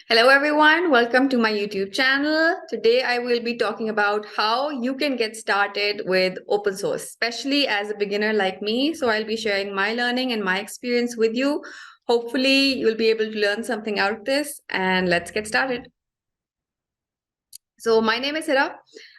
Hello, everyone. Welcome to my YouTube channel. Today, I will be talking about how you can get started with open source, especially as a beginner like me. So, I'll be sharing my learning and my experience with you. Hopefully, you'll be able to learn something out of this, and let's get started. So, my name is Hira.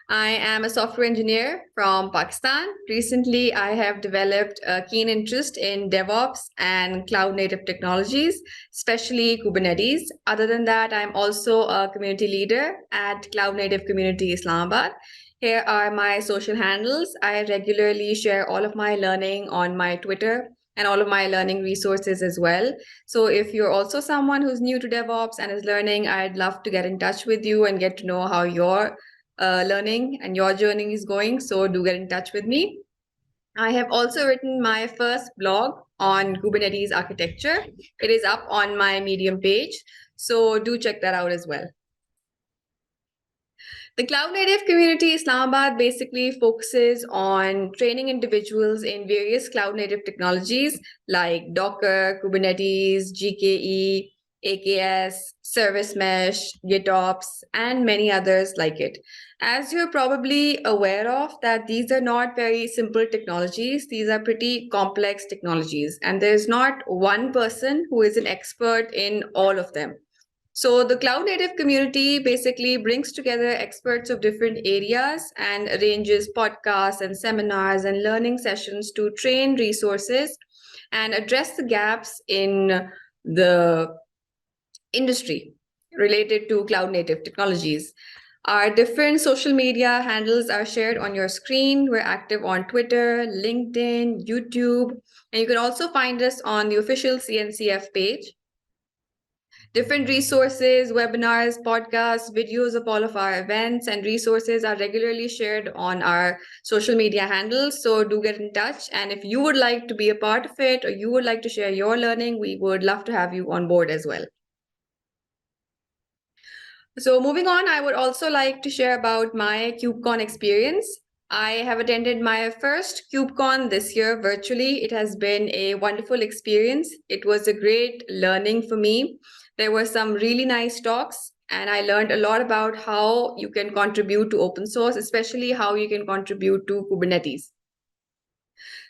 I am a software engineer from Pakistan. Recently, I have developed a keen interest in DevOps and cloud native technologies, especially Kubernetes. Other than that, I'm also a community leader at Cloud Native Community Islamabad. Here are my social handles. I regularly share all of my learning on my Twitter and all of my learning resources as well. So if you're also someone who's new to DevOps and is learning, I'd love to get in touch with you and get to know how your learning and your journey is going. So do get in touch with me. I have also written my first blog on Kubernetes architecture. It is up on my Medium page. So do check that out as well. The Cloud Native Community Islamabad basically focuses on training individuals in various cloud native technologies like Docker, Kubernetes, GKE, AKS, Service Mesh, GitOps, and many others like it. As you're probably aware of, that these are not very simple technologies. These are pretty complex technologies, and there's not one person who is an expert in all of them. So the cloud native community basically brings together experts of different areas and arranges podcasts and seminars and learning sessions to train resources and address the gaps in the industry related to cloud native technologies. Our different social media handles are shared on your screen. We're active on Twitter, LinkedIn, YouTube, and you can also find us on the official CNCF page. Different resources, webinars, podcasts, videos of all of our events and resources are regularly shared on our social media handles. So do get in touch. And if you would like to be a part of it or you would like to share your learning, we would love to have you on board as well. So moving on, I would also like to share about my KubeCon experience. I have attended my first KubeCon this year virtually. It has been a wonderful experience. It was a great learning for me. There were some really nice talks, and I learned a lot about how you can contribute to open source, especially how you can contribute to Kubernetes.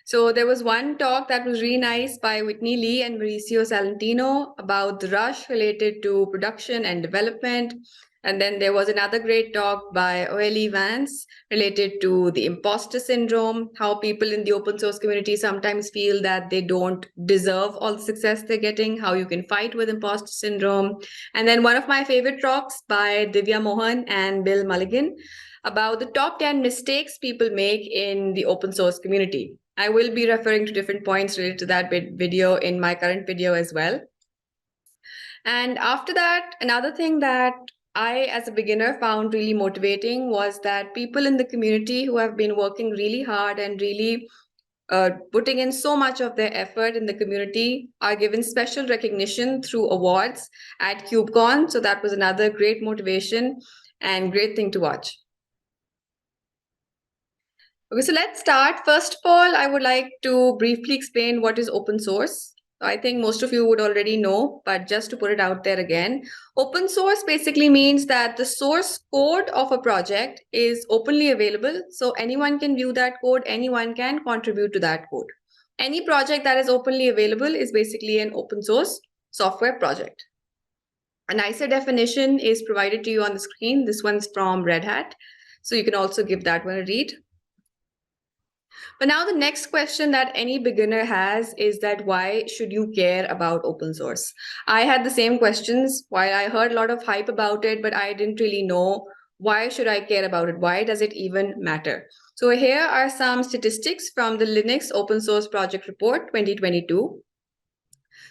So there was one talk that was really nice by Whitney Lee and Mauricio Salentino about the rush related to production and development. And then there was another great talk by Oeli Vance related to the imposter syndrome, how people in the open source community sometimes feel that they don't deserve all the success they're getting, how you can fight with imposter syndrome. And then one of my favorite talks by Divya Mohan and Bill Mulligan about the top 10 mistakes people make in the open source community. I will be referring to different points related to that video in my current video as well. And after that, another thing that I, as a beginner, found really motivating was that people in the community who have been working really hard and really putting in so much of their effort in the community are given special recognition through awards at KubeCon. So that was another great motivation and great thing to watch. Okay, so let's start. First of all, I would like to briefly explain what is open source. I think most of you would already know, but just to put it out there again, open source basically means that the source code of a project is openly available. So anyone can view that code, anyone can contribute to that code. Any project that is openly available is basically an open source software project. A nicer definition is provided to you on the screen. This one's from Red Hat. So you can also give that one a read. But now the next question that any beginner has is that why should you care about open source? I had the same questions while I heard a lot of hype about it, but I didn't really know why should I care about it? Why does it even matter? So here are some statistics from the Linux Open Source Project Report 2022.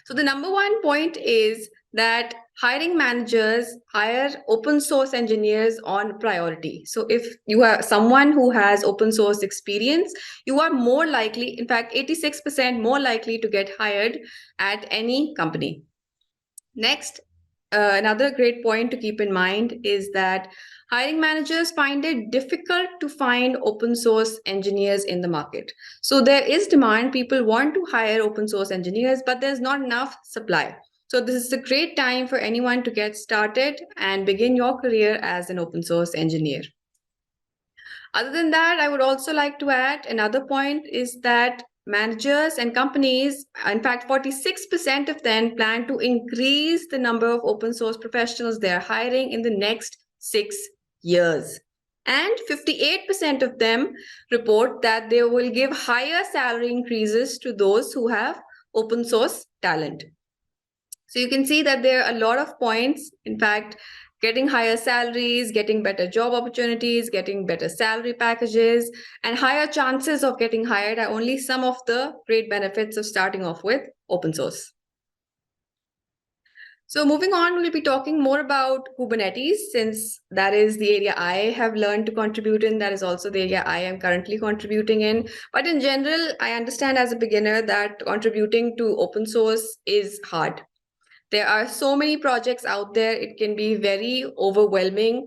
So the number one point is that hiring managers hire open source engineers on priority. So if you are someone who has open source experience, you are more likely, in fact, 86% more likely to get hired at any company. Next, another great point to keep in mind is that hiring managers find it difficult to find open source engineers in the market. So there is demand. People want to hire open source engineers, but there's not enough supply. So this is a great time for anyone to get started and begin your career as an open source engineer. Other than that, I would also like to add another point is that managers and companies, in fact, 46% of them plan to increase the number of open source professionals they're hiring in the next 6 years. And 58% of them report that they will give higher salary increases to those who have open source talent. So you can see that there are a lot of points. In fact, getting higher salaries, getting better job opportunities, getting better salary packages, and higher chances of getting hired are only some of the great benefits of starting off with open source. So moving on, we'll be talking more about Kubernetes, since that is the area I have learned to contribute in. That is also the area I am currently contributing in. But in general, I understand as a beginner that contributing to open source is hard. There are so many projects out there, it can be very overwhelming.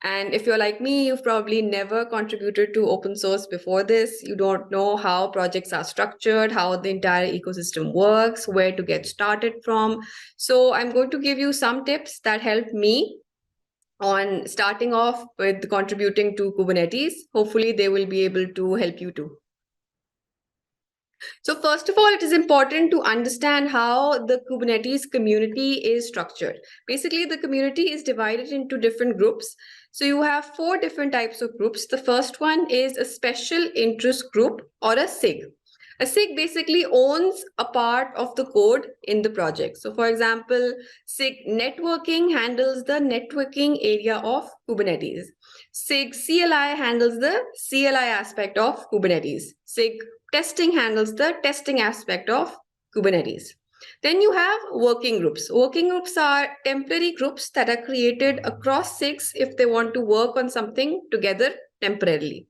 And if you're like me, you've probably never contributed to open source before this. You don't know how projects are structured, how the entire ecosystem works, where to get started from. So I'm going to give you some tips that helped me on starting off with contributing to Kubernetes. Hopefully, they will be able to help you too. So first of all, it is important to understand how the Kubernetes community is structured. Basically, the community is divided into different groups. So you have 4 different types of groups. The first one is a special interest group or a SIG. A SIG basically owns a part of the code in the project. So for example, SIG networking handles the networking area of Kubernetes. SIG CLI handles the CLI aspect of Kubernetes. SIG testing handles the testing aspect of Kubernetes. Then you have working groups. Working groups are temporary groups that are created across SIGs if they want to work on something together temporarily.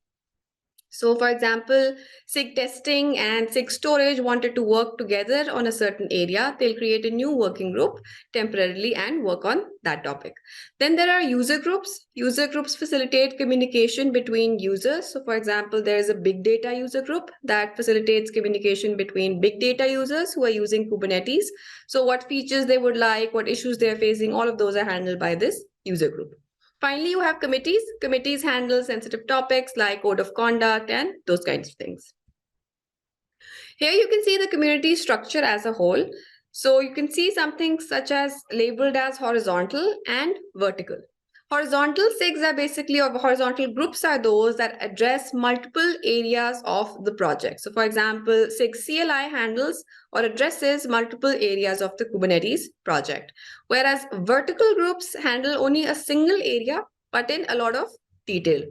So for example, SIG testing and SIG storage wanted to work together on a certain area. They'll create a new working group temporarily and work on that topic. Then there are user groups. User groups facilitate communication between users. So for example, there is a big data user group that facilitates communication between big data users who are using Kubernetes. So what features they would like, what issues they're facing, all of those are handled by this user group. Finally, you have committees. Committees handle sensitive topics like code of conduct and those kinds of things. Here you can see the community structure as a whole. So you can see something such as labeled as horizontal and vertical. Horizontal SIGs are basically, or horizontal groups are those that address multiple areas of the project. So for example, SIG CLI handles or addresses multiple areas of the Kubernetes project. Whereas vertical groups handle only a single area, but in a lot of detail.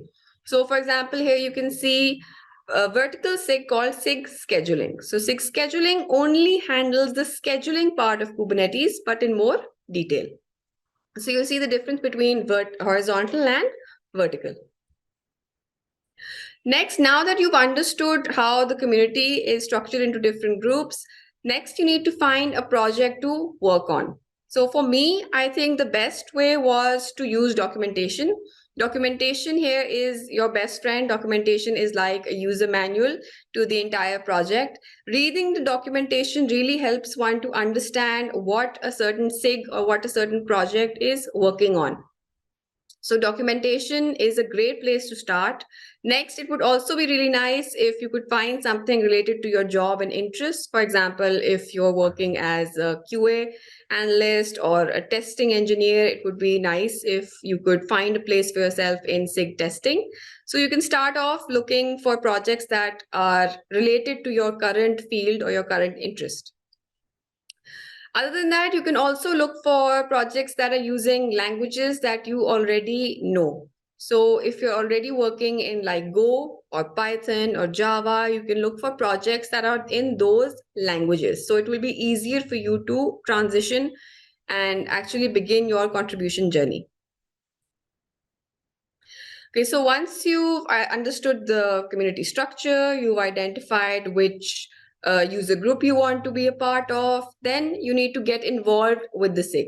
So for example, here you can see a vertical SIG called SIG scheduling. So SIG scheduling only handles the scheduling part of Kubernetes, but in more detail. So you'll see the difference between horizontal and vertical. Next, now that you've understood how the community is structured into different groups, next you need to find a project to work on. So for me, I think the best way was to use documentation. Documentation here is your best friend. Documentation is like a user manual to the entire project. Reading the documentation really helps one to understand what a certain SIG or what a certain project is working on. So documentation is a great place to start. Next, it would also be really nice if you could find something related to your job and interests. For example, if you're working as a QA analyst or a testing engineer, it would be nice if you could find a place for yourself in SIG testing. So you can start off looking for projects that are related to your current field or your current interest. Other than that, you can also look for projects that are using languages that you already know. So if you're already working in like Go or Python or Java, you can look for projects that are in those languages. So it will be easier for you to transition and actually begin your contribution journey. Okay, so once you've understood the community structure, you've identified which user group you want to be a part of, then you need to get involved with the SIG.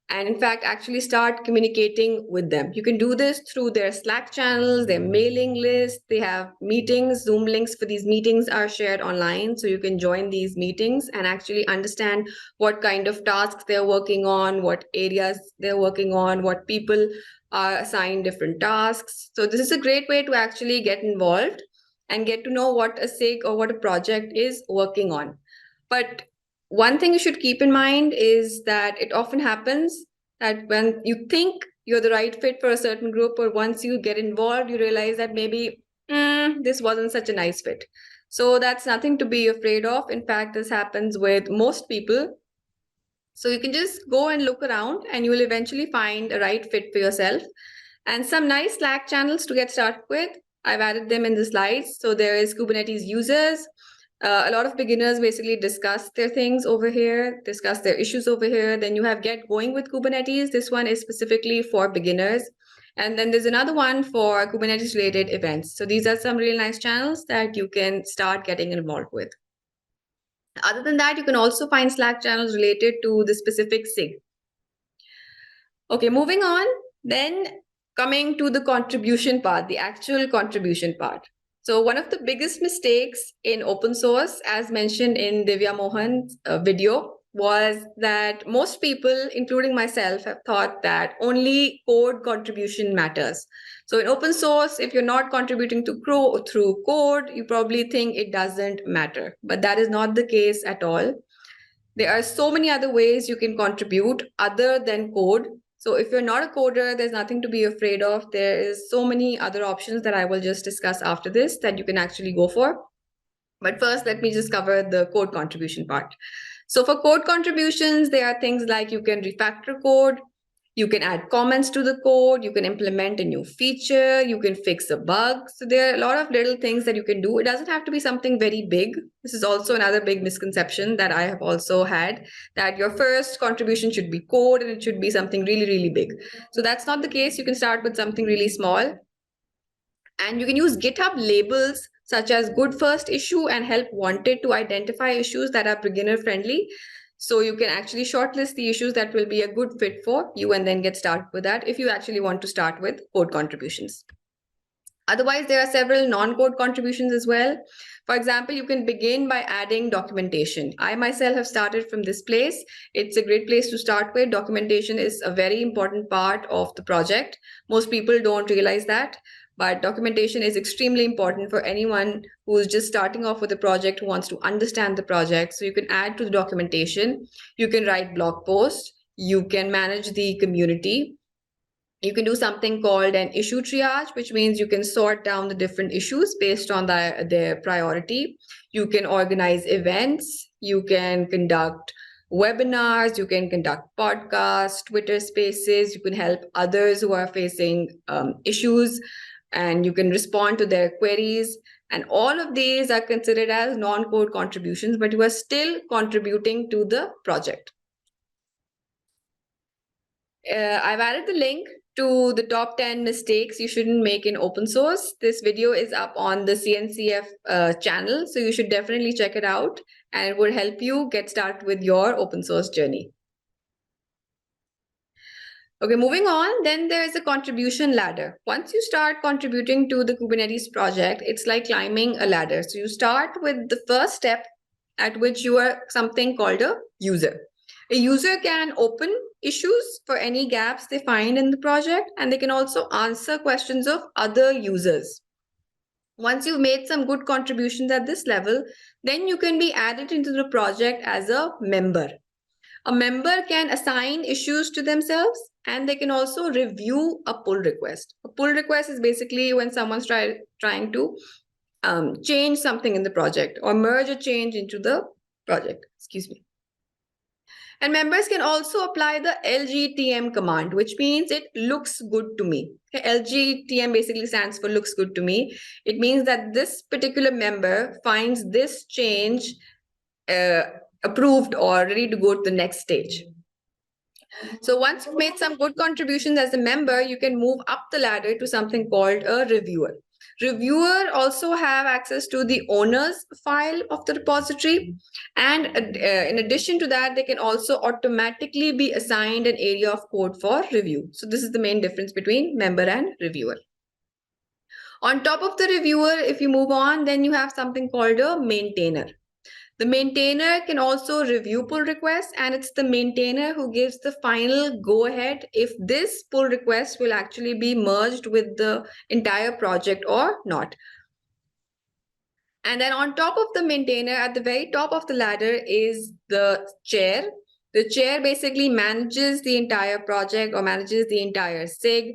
and in fact actually start communicating with them. You can do this through their Slack channels, their mailing list. They have meetings. Zoom links for these meetings are shared online, so you can join these meetings and actually understand what kind of tasks they're working on, what areas they're working on, what people are assigned different tasks. So this is a great way to actually get involved and get to know what a SIG or what a project is working on. But one thing you should keep in mind is that it often happens that when you think you're the right fit for a certain group, or once you get involved, you realize that maybe this wasn't such a nice fit. So that's nothing to be afraid of. In fact, this happens with most people. So you can just go and look around and you will eventually find a right fit for yourself. And some nice Slack channels to get started with. I've added them in the slides. So there is Kubernetes users. A lot of beginners basically discuss their things over here, discuss their issues over here. Then you have Get Going with Kubernetes. This one is specifically for beginners. And then there's another one for Kubernetes related events. So these are some really nice channels that you can start getting involved with. Other than that, you can also find Slack channels related to the specific SIG. Okay, moving on, then coming to the contribution part, the actual contribution part. So one of the biggest mistakes in open source, as mentioned in Divya Mohan's video, was that most people, including myself, have thought that only code contribution matters. So in open source, if you're not contributing to through code, you probably think it doesn't matter. But that is not the case at all. There are so many other ways you can contribute other than code. So if you're not a coder, there's nothing to be afraid of. There is so many other options that I will just discuss after this that you can actually go for. But first, let me just cover the code contribution part. So for code contributions, there are things like you can refactor code, you can add comments to the code, you can implement a new feature, you can fix a bug. So there are a lot of little things that you can do. It doesn't have to be something very big. This is also another big misconception that I have also had, that your first contribution should be code and it should be something really, really big. So that's not the case. You can start with something really small. And you can use GitHub labels such as good first issue and help wanted to identify issues that are beginner friendly. So you can actually shortlist the issues that will be a good fit for you and then get started with that if you actually want to start with code contributions. Otherwise, there are several non-code contributions as well. For example, you can begin by adding documentation. I myself have started from this place. It's a great place to start with. Documentation is a very important part of the project. Most people don't realize that, but documentation is extremely important for anyone who's just starting off with a project, who wants to understand the project. So you can add to the documentation. You can write blog posts. You can manage the community. You can do something called an issue triage, which means you can sort down the different issues based on their priority. You can organize events. You can conduct webinars. You can conduct podcasts, Twitter spaces. You can help others who are facing issues, and you can respond to their queries. And all of these are considered as non-code contributions, but you are still contributing to the project. I've added the link to the top 10 mistakes you shouldn't make in open source. This video is up on the CNCF channel, so you should definitely check it out, and it will help you get started with your open source journey. Okay, moving on, then there is a contribution ladder. Once you start contributing to the Kubernetes project, it's like climbing a ladder. So you start with the first step, at which you are something called a user. A user can open issues for any gaps they find in the project, and they can also answer questions of other users. Once you've made some good contributions at this level, then you can be added into the project as a member. A member can assign issues to themselves, and they can also review a pull request. A pull request is basically when someone's trying to change something in the project or merge a change into the project. Excuse me. And members can also apply the LGTM command, which means it looks good to me. Okay, LGTM basically stands for looks good to me. It means that this particular member finds this change approved or ready to go to the next stage. So once you've made some good contributions as a member, you can move up the ladder to something called a reviewer. Reviewer also have access to the owner's file of the repository. And in addition to that, they can also automatically be assigned an area of code for review. So this is the main difference between member and reviewer. On top of the reviewer, if you move on, then you have something called a maintainer. The maintainer can also review pull requests, and it's the maintainer who gives the final go ahead if this pull request will actually be merged with the entire project or not. And then on top of the maintainer, at the very top of the ladder is the chair. The chair basically manages the entire project or manages the entire SIG.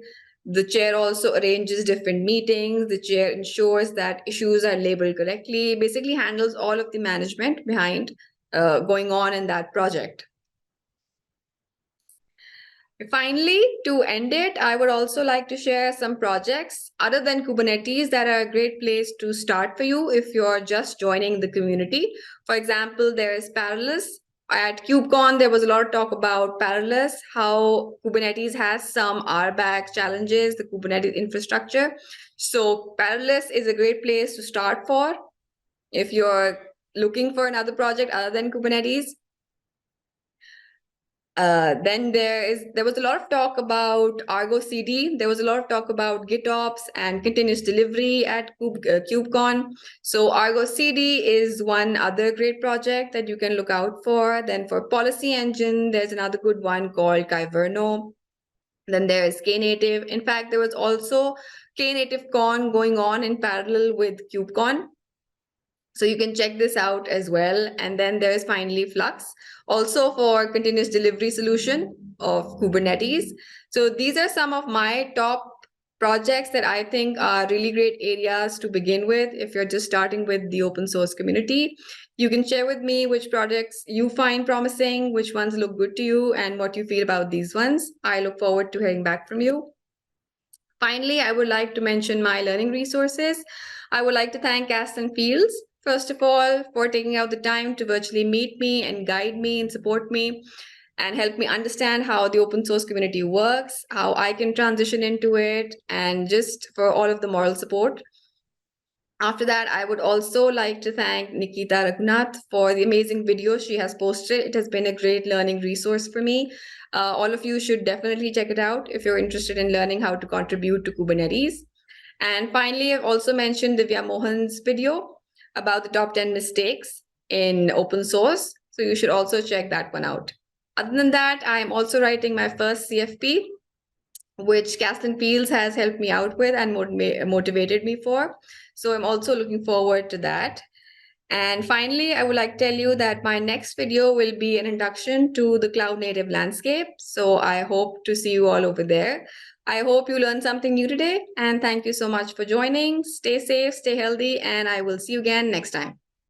The chair also arranges different meetings. The chair ensures that issues are labeled correctly, basically handles all of the management behind going on in that project. Finally, to end it, I would also like to share some projects other than Kubernetes that are a great place to start for you if you're just joining the community. For example, there is Parallels. At KubeCon, there was a lot of talk about Parallels, how Kubernetes has some RBAC challenges, the Kubernetes infrastructure. So Parallels is a great place to start for if you're looking for another project other than Kubernetes. Then there was a lot of talk about Argo CD. There was a lot of talk about GitOps and continuous delivery at KubeCon. So Argo CD is one other great project that you can look out for. Then for Policy Engine, there's another good one called Kyverno. Then there is Knative. In fact, there was also Knative Con going on in parallel with KubeCon. So you can check this out as well. And then there is finally Flux, also for continuous delivery solution of Kubernetes. So these are some of my top projects that I think are really great areas to begin with if you're just starting with the open source community. You can share with me which projects you find promising, which ones look good to you, and what you feel about these ones. I look forward to hearing back from you. Finally, I would like to mention my learning resources. I would like to thank Aston Fields, first of all, for taking out the time to virtually meet me and guide me and support me and help me understand how the open source community works, how I can transition into it, and just for all of the moral support. After that, I would also like to thank Nikita Raghunath for the amazing videos she has posted. It has been a great learning resource for me. All of you should definitely check it out if you're interested in learning how to contribute to Kubernetes. And finally, I've also mentioned Divya Mohan's video about the top 10 mistakes in open source. So you should also check that one out. Other than that, I'm also writing my first CFP, which Castlin Fields has helped me out with and motivated me for. So I'm also looking forward to that. And finally, I would like to tell you that my next video will be an introduction to the cloud native landscape. So I hope to see you all over there. I hope you learned something new today. And thank you so much for joining. Stay safe, stay healthy, and I will see you again next time.